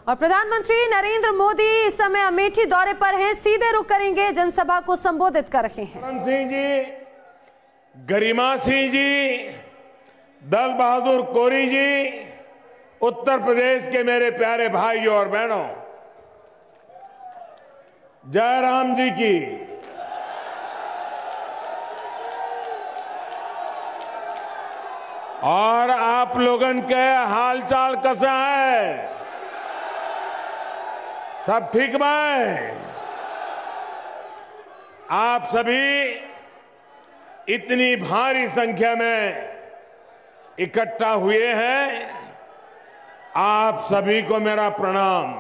और प्रधानमंत्री नरेंद्र मोदी इस समय अमेठी दौरे पर हैं, सीधे रुख करेंगे, जनसभा को संबोधित कर रहे हैं। चरण सिंह जी, गरिमा सिंह जी, दल बहादुर कोरी जी, उत्तर प्रदेश के मेरे प्यारे भाइयों और बहनों, जय राम जी की। और आप लोगन के हालचाल कैसा है? सब ठीक है? आप सभी इतनी भारी संख्या में इकट्ठा हुए हैं, आप सभी को मेरा प्रणाम।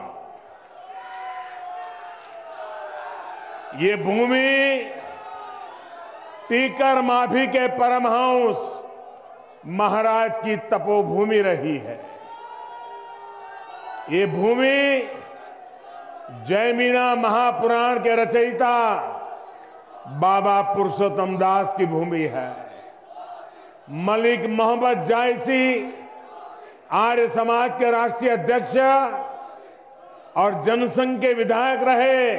ये भूमि टीकर माफी के परमहंस महाराज की तपोभूमि रही है। ये भूमि जयमीना महापुराण के रचयिता बाबा पुरुषोत्तम दास की भूमि है। मलिक मोहम्मद जायसी आर्य समाज के राष्ट्रीय अध्यक्ष और जनसंघ के विधायक रहे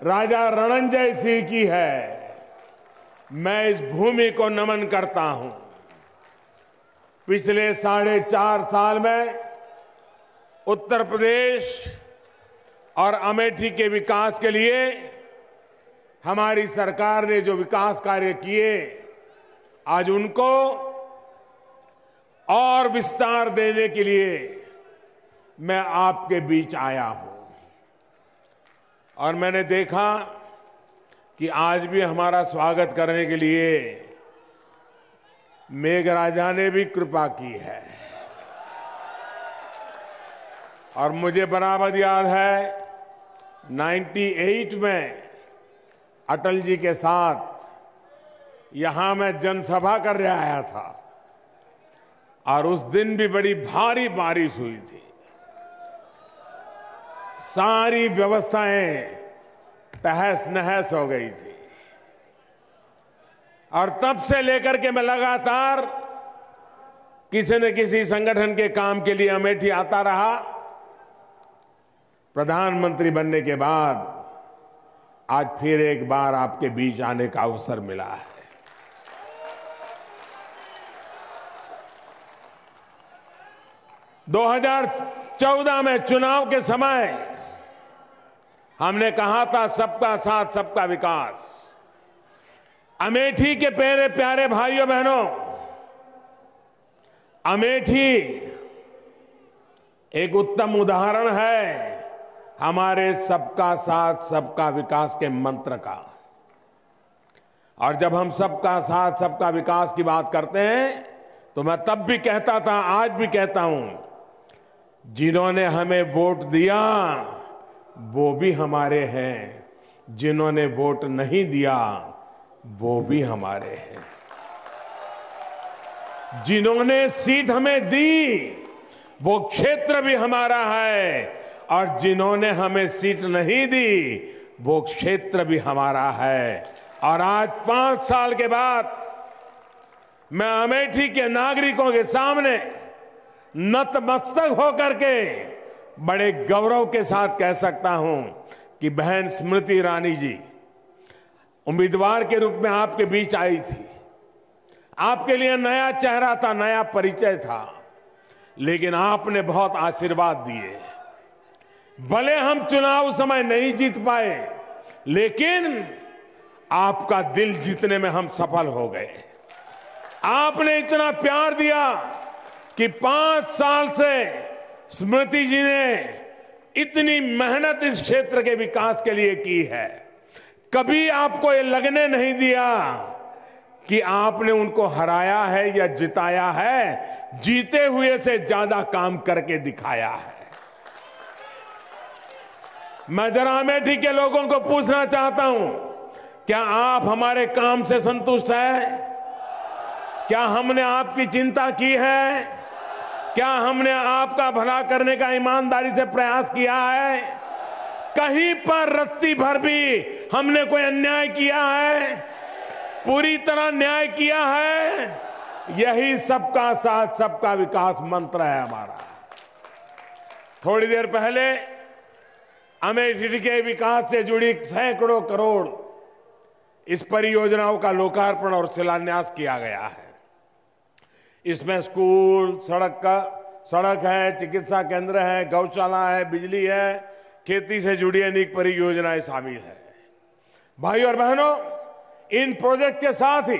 राजा रणंजय सिंह की है। मैं इस भूमि को नमन करता हूं। पिछले 4.5 साल में उत्तर प्रदेश और अमेठी के विकास के लिए हमारी सरकार ने जो विकास कार्य किए, आज उनको और विस्तार देने के लिए मैं आपके बीच आया हूं। और मैंने देखा कि आज भी हमारा स्वागत करने के लिए मेघराजा ने भी कृपा की है। और मुझे बराबर याद है 98 में अटल जी के साथ यहां मैं जनसभा करने आया था और उस दिन भी बड़ी भारी बारिश हुई थी। सारी व्यवस्थाएं तहस नहस हो गई थी। और तब से लेकर के मैं लगातार किसी न किसी संगठन के काम के लिए अमेठी आता रहा। प्रधानमंत्री बनने के बाद आज फिर एक बार आपके बीच आने का अवसर मिला है। दो 2014 में चुनाव के समय हमने कहा था सबका साथ सबका विकास। अमेठी के प्यारे प्यारे भाइयों बहनों, अमेठी एक उत्तम उदाहरण है हमारे सबका साथ सबका विकास के मंत्र का। और जब हम सबका साथ सबका विकास की बात करते हैं तो मैं तब भी कहता था, आज भी कहता हूं, जिन्होंने हमें वोट दिया वो भी हमारे हैं, जिन्होंने वोट नहीं दिया वो भी हमारे हैं। जिन्होंने सीट हमें दी वो क्षेत्र भी हमारा है, और जिन्होंने हमें सीट नहीं दी वो क्षेत्र भी हमारा है। और आज 5 साल के बाद मैं अमेठी के नागरिकों के सामने नतमस्तक होकर के बड़े गौरव के साथ कह सकता हूं कि बहन स्मृति ईरानी जी उम्मीदवार के रूप में आपके बीच आई थी। आपके लिए नया चेहरा था, नया परिचय था, लेकिन आपने बहुत आशीर्वाद दिए। भले हम चुनाव समय नहीं जीत पाए, लेकिन आपका दिल जीतने में हम सफल हो गए। आपने इतना प्यार दिया कि 5 साल से स्मृति जी ने इतनी मेहनत इस क्षेत्र के विकास के लिए की है। कभी आपको ये लगने नहीं दिया कि आपने उनको हराया है या जिताया है, जीते हुए से ज्यादा काम करके दिखाया है। मैं जरा अमेठी के लोगों को पूछना चाहता हूं, क्या आप हमारे काम से संतुष्ट हैं? क्या हमने आपकी चिंता की है? क्या हमने आपका भला करने का ईमानदारी से प्रयास किया है? कहीं पर रत्ती भर भी हमने कोई अन्याय किया है? पूरी तरह न्याय किया है? यही सबका साथ सबका विकास मंत्र है हमारा। थोड़ी देर पहले अमेठी के विकास से जुड़ी सैकड़ों करोड़ इस परियोजनाओं का लोकार्पण और शिलान्यास किया गया है। इसमें स्कूल, सड़क है, चिकित्सा केंद्र है, गौशाला है, बिजली है, खेती से जुड़ी अनेक परियोजनाएं शामिल है। भाइयों और बहनों, इन प्रोजेक्ट के साथ ही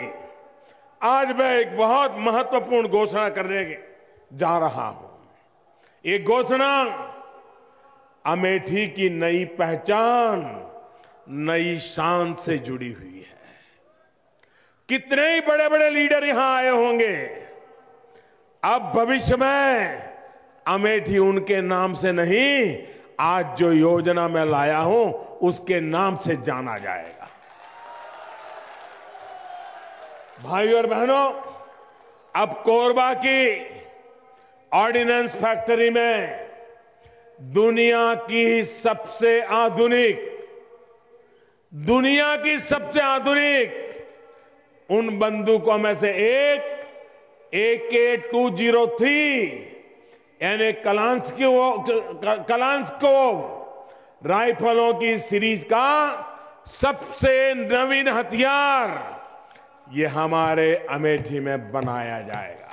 आज मैं एक बहुत महत्वपूर्ण घोषणा करने जा रहा हूं। ये घोषणा अमेठी की नई पहचान, नई शान से जुड़ी हुई है। कितने ही बड़े बड़े लीडर यहां आए होंगे, अब भविष्य में अमेठी उनके नाम से नहीं, आज जो योजना मैं लाया हूं उसके नाम से जाना जाएगा। भाइयों और बहनों, अब कोरबा की ऑर्डिनेंस फैक्ट्री में दुनिया की सबसे आधुनिक उन बंदूकों में से एक AK-203 यानी कलांस्कोव राइफलों की सीरीज का सबसे नवीन हथियार ये हमारे अमेठी में बनाया जाएगा।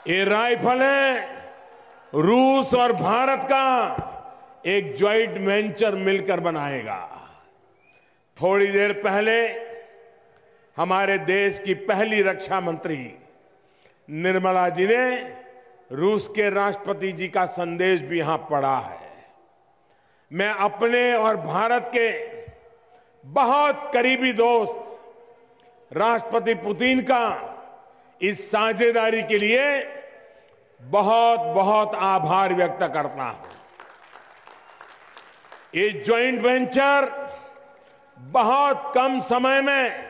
ये राइफलें रूस और भारत का एक ज्वाइंट वेंचर मिलकर बनाएगा। थोड़ी देर पहले हमारे देश की पहली रक्षा मंत्री निर्मला जी ने रूस के राष्ट्रपति जी का संदेश भी यहां पढ़ा है। मैं अपने और भारत के बहुत करीबी दोस्त राष्ट्रपति पुतिन का इस साझेदारी के लिए बहुत बहुत आभार व्यक्त करता हूं। ये ज्वाइंट वेंचर बहुत कम समय में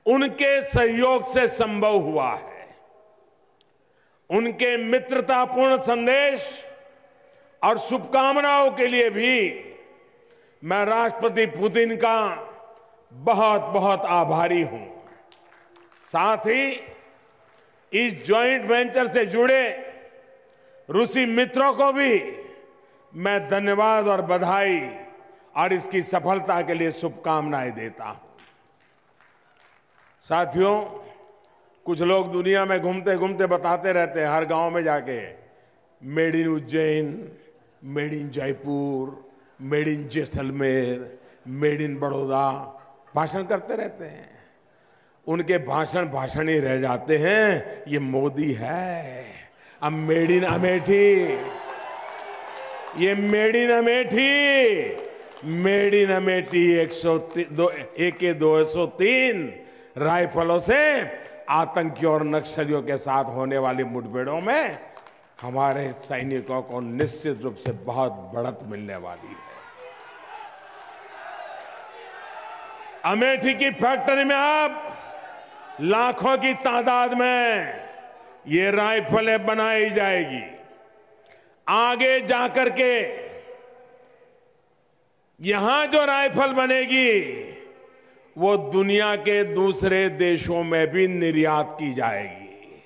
उनके सहयोग से संभव हुआ है। उनके मित्रतापूर्ण संदेश और शुभकामनाओं के लिए भी मैं राष्ट्रपति पुतिन का बहुत बहुत आभारी हूं। साथ ही इस ज्वाइंट वेंचर से जुड़े रूसी मित्रों को भी मैं धन्यवाद और बधाई और इसकी सफलता के लिए शुभकामनाएं देता हूं। साथियों, कुछ लोग दुनिया में घूमते घूमते बताते रहते हैं, हर गांव में जाके made in Ujjain, made in Jaipur, made in Jaisalmer, made in Baroda भाषण करते रहते हैं। उनके भाषण ही रह जाते हैं। ये मोदी है। अब मेड इन अमेठी, ये मेड इन अमेठी AK-203 राइफलों से आतंकियों और नक्सलियों के साथ होने वाली मुठभेड़ों में हमारे सैनिकों को निश्चित रूप से बहुत बढ़त मिलने वाली है। अमेठी की फैक्ट्री में अब लाखों की तादाद में ये राइफलें बनाई जाएगी। आगे जाकर के यहां जो राइफल बनेगी वो दुनिया के दूसरे देशों में भी निर्यात की जाएगी।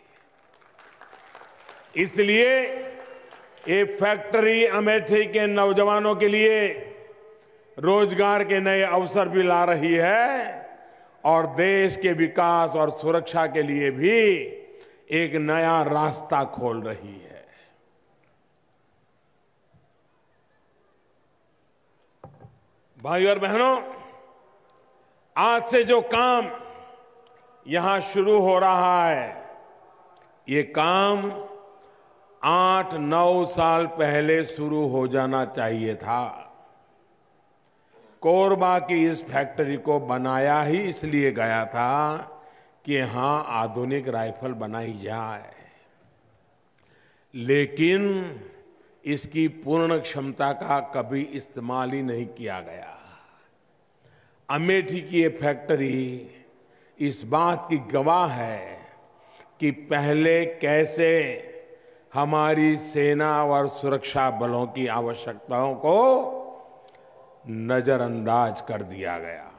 इसलिए ये फैक्ट्री अमेठी के नौजवानों के लिए रोजगार के नए अवसर भी ला रही है और देश के विकास और सुरक्षा के लिए भी एक नया रास्ता खोल रही है। भाइयों और बहनों, आज से जो काम यहां शुरू हो रहा है, ये काम 8-9 साल पहले शुरू हो जाना चाहिए था। कोरबा की इस फैक्ट्री को बनाया ही इसलिए गया था कि यहां आधुनिक राइफल बनाई जाए, लेकिन इसकी पूर्ण क्षमता का कभी इस्तेमाल ही नहीं किया गया। अमेठी की ये फैक्ट्री इस बात की गवाह है कि पहले कैसे हमारी सेना और सुरक्षा बलों की आवश्यकताओं को नजरअंदाज कर दिया गया।